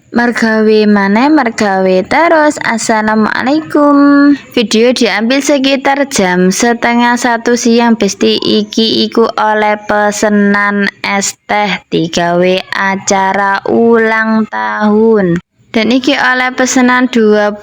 Mergawe maneh mergawe terus. Assalamualaikum. Video diambil sekitar jam 12:30 siang. Besti iki iku oleh pesenan es teh digawe acara ulang tahun. Dan iki oleh pesanan 25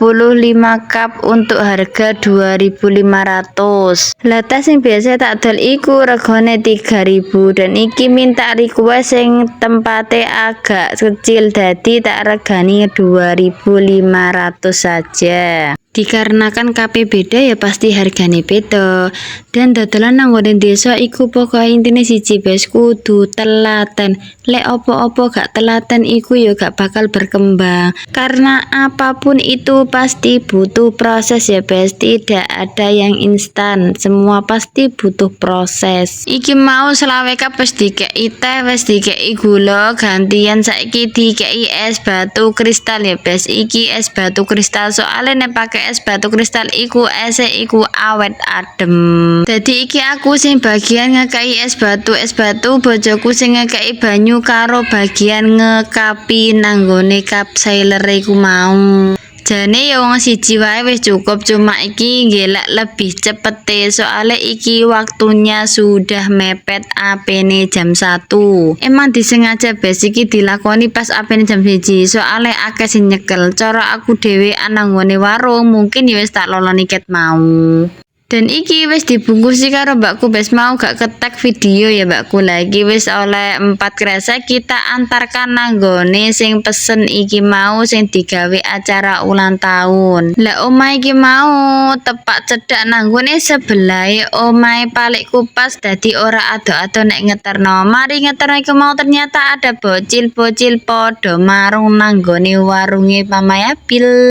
cup untuk harga 2.500. Lah teh sing biasa tak dol iku regane 3.000 dan iki minta request sing tempate agak kecil dadi tak regani 2.500 saja. Dikarenakan KP beda ya pasti hargane beda. Dan dodolan nang nggon desa iku pokoke intine siji bes kudu telaten. Lek opo-opo gak telaten iku ya gak bakal berkembang. Karena apapun itu pasti butuh proses ya bes. Tidak ada yang instan. Semua pasti butuh proses. Iki mau 20 cup wis dikeki teh, wis dikeki gula, gantian saiki dikeki es batu kristal ya bes. Iki es batu kristal soalnya nek pakai es batu kristal iku ese iku awet adem. Jadi iki aku sing bagian ngekei es batu, bojoku sing ngekei banyu karo bagian ngekapi nanggone cup sailor iku mau. Jane ya wong siji wae wis cukup, cuma iki ngelak lebih cepete soalnya iki waktunya sudah mepet apene jam 1. Emang disengaja bes iki dilakoni pas apene jam 1 soalnya akeh sing nyekel. Cara aku dhewe nang nggone warung mungkin ya wis tak loloni ket mau. Dan iki wis dibungkusi karo mbakku bes mau gak ketek video ya mbakku lagi wis oleh 4 kresek kita antarkan nanggone sing pesen iki mau sing digawe acara ulang tahun. Lah omahe iki mau tepak cedhak nanggone sebelahe omahe Palik Kupas dadi ora ado-ado nek ngeterno. Mari ngeterno iku mau ternyata ada bocil-bocil podo marung nanggone warunge Pamayabil.